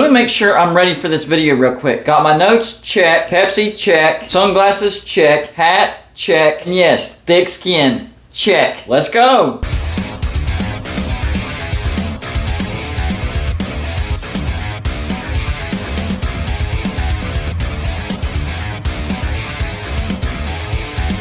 Let me make sure I'm ready for this video real quick. Got my notes, check. Pepsi, check. Sunglasses, check. Hat, check. And yes, thick skin, check. Let's go.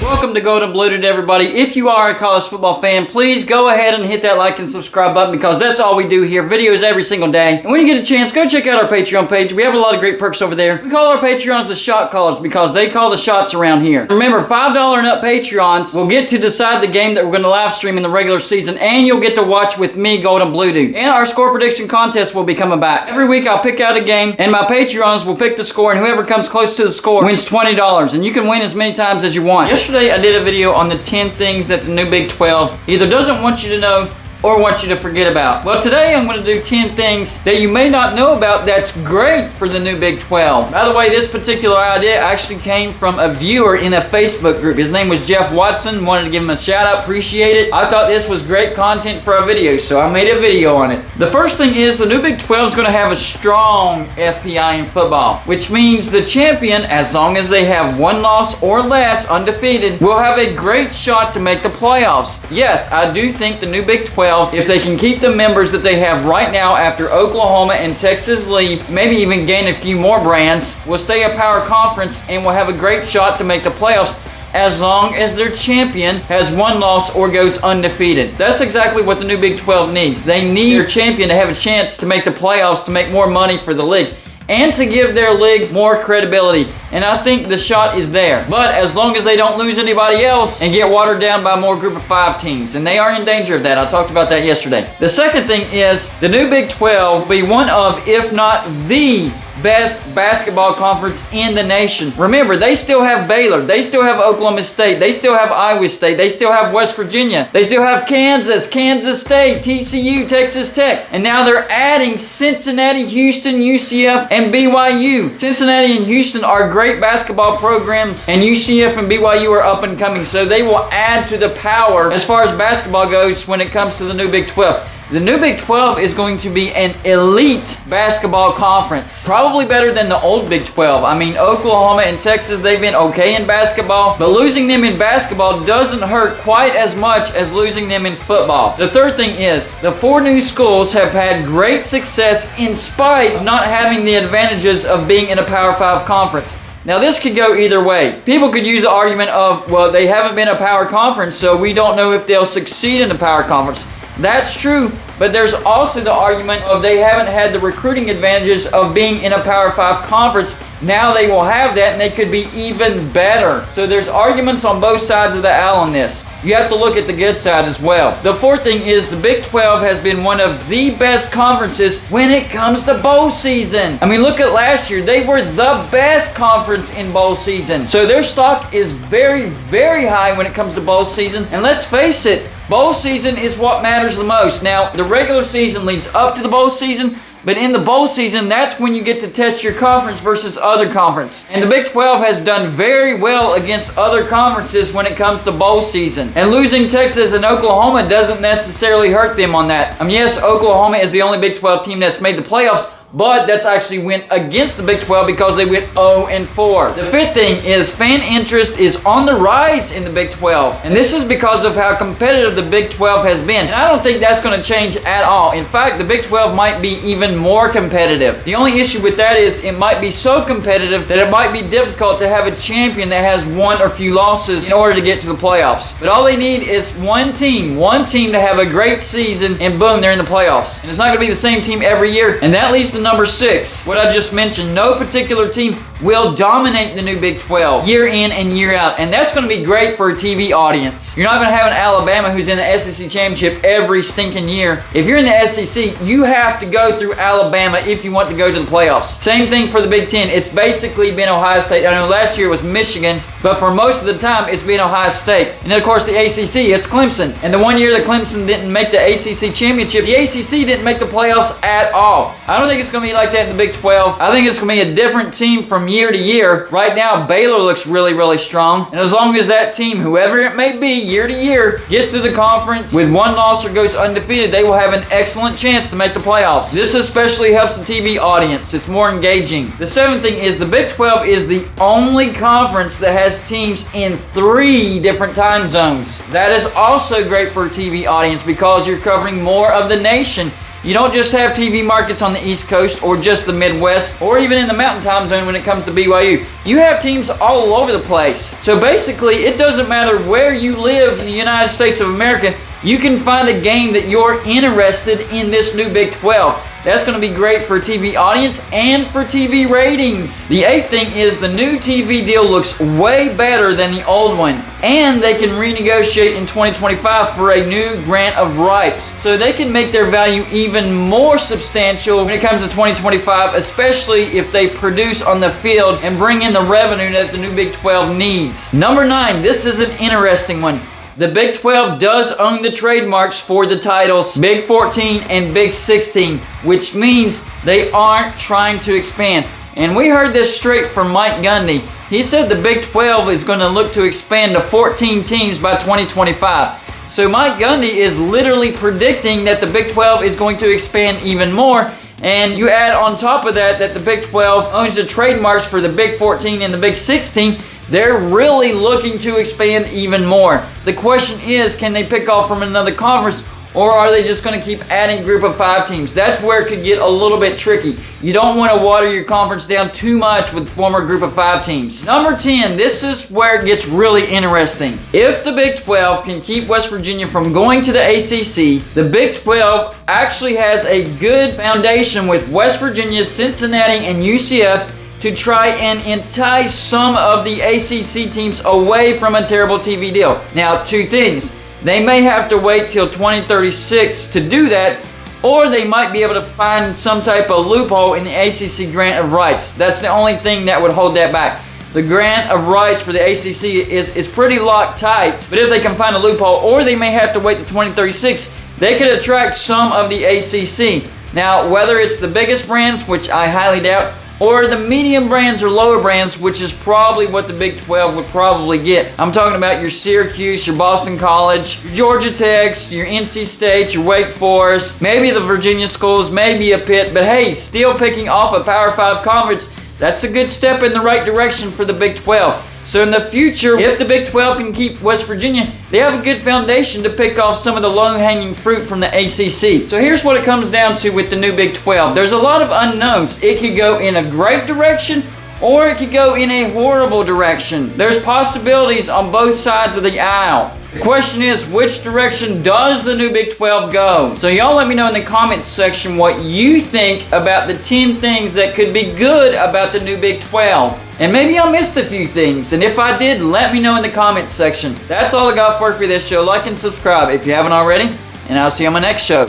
Welcome to Golden Bluted, everybody. If you are a college football fan, please go ahead and hit that like and subscribe button because that's all we do here. Videos every single day. And when you get a chance, go check out our Patreon page. We have a lot of great perks over there. We call our Patreons the shot callers because they call the shots around here. Remember, $5 and up Patreons will get to decide the game that we're going to live stream in the regular season, and you'll get to watch with me, Golden Bluted. And our score prediction contest will be coming back. Every week I'll pick out a game, and my Patreons will pick the score, and whoever comes close to the score wins $20. And you can win as many times as you want. Yesterday, I did a video on the 10 things that the new Big 12 either doesn't want you to know or wants you to forget about. Well, today I'm going to do 10 things that you may not know about that's great for the new Big 12. By the way, this particular idea actually came from a viewer in a Facebook group. His name was Jeff Watson. Wanted to give him a shout out. Appreciate it. I thought this was great content for a video, so I made a video on it. The first thing is the new Big 12 is going to have a strong FPI in football, which means the champion, as long as they have one loss or less, undefeated, will have a great shot to make the playoffs. Yes, I do think the new Big 12, if they can keep the members that they have right now after Oklahoma and Texas leave, maybe even gain a few more brands, will stay a power conference and will have a great shot to make the playoffs as long as their champion has one loss or goes undefeated. That's exactly what the new Big 12 needs. They need their champion to have a chance to make the playoffs, to make more money for the league, and to give their league more credibility. And I think the shot is there. But as long as they don't lose anybody else and get watered down by more group of 5 teams, and they are in danger of that. I talked about that yesterday. The second thing is the new Big 12 will be one of, if not the best basketball conference in the nation. Remember, they still have Baylor, they still have Oklahoma State, they still have Iowa State, they still have West Virginia, they still have Kansas, Kansas State, TCU, Texas Tech, and now they're adding Cincinnati, Houston, UCF, and BYU. Cincinnati and Houston are great basketball programs, and UCF and BYU are up and coming, so they will add to the power as far as basketball goes when it comes to the new Big 12. The new Big 12 is going to be an elite basketball conference. Probably better than the old Big 12. I mean, Oklahoma and Texas, they've been okay in basketball, but losing them in basketball doesn't hurt quite as much as losing them in football. The third thing is, the 4 new schools have had great success in spite of not having the advantages of being in a Power 5 conference. Now, this could go either way. People could use the argument of, well, they haven't been a power conference, so we don't know if they'll succeed in the power conference. That's true, but there's also the argument of they haven't had the recruiting advantages of being in a Power 5 conference. Now they will have that, and they could be even better. So there's arguments on both sides of the aisle on this. You have to look at the good side as well. The fourth thing is the Big 12 has been one of the best conferences when it comes to bowl season. I mean, look at last year. They were the best conference in bowl season. So their stock is very, very high when it comes to bowl season. And let's face it, bowl season is what matters the most. Now, the regular season leads up to the bowl season, but in the bowl season, that's when you get to test your conference versus other conference. And the Big 12 has done very well against other conferences when it comes to bowl season. And losing Texas and Oklahoma doesn't necessarily hurt them on that. I mean, yes, Oklahoma is the only Big 12 team that's made the playoffs, but that's actually went against the Big 12 because they went 0-4. The fifth thing is fan interest is on the rise in the Big 12. And this is because of how competitive the Big 12 has been. And I don't think that's going to change at all. In fact, the Big 12 might be even more competitive. The only issue with that is it might be so competitive that it might be difficult to have a champion that has one or few losses in order to get to the playoffs. But all they need is one team to have a great season, and boom, they're in the playoffs. And it's not going to be the same team every year. And that leads to number 6, what I just mentioned. No particular team will dominate the new Big 12 year in and year out, and that's going to be great for a TV audience. You're not going to have an Alabama who's in the SEC championship every stinking year. If you're in the SEC, you have to go through Alabama if you want to go to the playoffs. Same thing for the Big 10. It's basically been Ohio State. I know last year it was Michigan, but for most of the time it's been Ohio State. And then of course the ACC, it's Clemson. And the one year that Clemson didn't make the ACC championship, the ACC didn't make the playoffs at all. I don't think it's going to be like that in the Big 12. I think it's going to be a different team from year to year. Right now, Baylor looks really, really strong. And as long as that team, whoever it may be, year to year, gets through the conference with one loss or goes undefeated, they will have an excellent chance to make the playoffs. This especially helps the TV audience. It's more engaging. The seventh thing is the Big 12 is the only conference that has teams in 3 different time zones. That is also great for a TV audience because you're covering more of the nation. You don't just have TV markets on the East Coast or just the Midwest or even in the Mountain Time Zone when it comes to BYU. You have teams all over the place. So basically, it doesn't matter where you live in the United States of America, you can find a game that you're interested in this new Big 12. That's going to be great for a TV audience and for TV ratings. The 8th thing is the new TV deal looks way better than the old one. And they can renegotiate in 2025 for a new grant of rights. So they can make their value even more substantial when it comes to 2025, especially if they produce on the field and bring in the revenue that the new Big 12 needs. Number 9, this is an interesting one. The Big 12 does own the trademarks for the titles Big 14 and Big 16, which means they aren't trying to expand. And we heard this straight from Mike Gundy. He said the Big 12 is going to look to expand to 14 teams by 2025. So Mike Gundy is literally predicting that the Big 12 is going to expand even more. And you add on top of that the Big 12 owns the trademarks for the Big 14 and the Big 16. They're really looking to expand even more. The question is, can they pick off from another conference, or are they just going to keep adding group of 5 teams? That's where it could get a little bit tricky. You don't want to water your conference down too much with former group of 5 teams. Number 10, this is where it gets really interesting. If the Big 12 can keep West Virginia from going to the ACC, the Big 12 actually has a good foundation with West Virginia, Cincinnati, and UCF to try and entice some of the ACC teams away from a terrible TV deal. Now, 2 things. They may have to wait till 2036 to do that, or they might be able to find some type of loophole in the ACC grant of rights. That's the only thing that would hold that back. The grant of rights for the ACC is pretty locked tight, but if they can find a loophole, or they may have to wait to 2036, they could attract some of the ACC. Now, whether it's the biggest brands, which I highly doubt, or the medium brands or lower brands, which is probably what the Big 12 would probably get. I'm talking about your Syracuse, your Boston College, your Georgia Techs, your NC State, your Wake Forest, maybe the Virginia schools, maybe a Pitt, but hey, still picking off a Power 5 conference, that's a good step in the right direction for the Big 12. So in the future, if the Big 12 can keep West Virginia, they have a good foundation to pick off some of the low-hanging fruit from the ACC. So here's what it comes down to with the new Big 12. There's a lot of unknowns. It could go in a great direction, or it could go in a horrible direction. There's possibilities on both sides of the aisle. The question is, which direction does the new Big 12 go? So y'all let me know in the comments section what you think about the 10 things that could be good about the new Big 12. And maybe I missed a few things, and if I did, let me know in the comments section. That's all I got for this show. Like and subscribe if you haven't already, and I'll see you on my next show.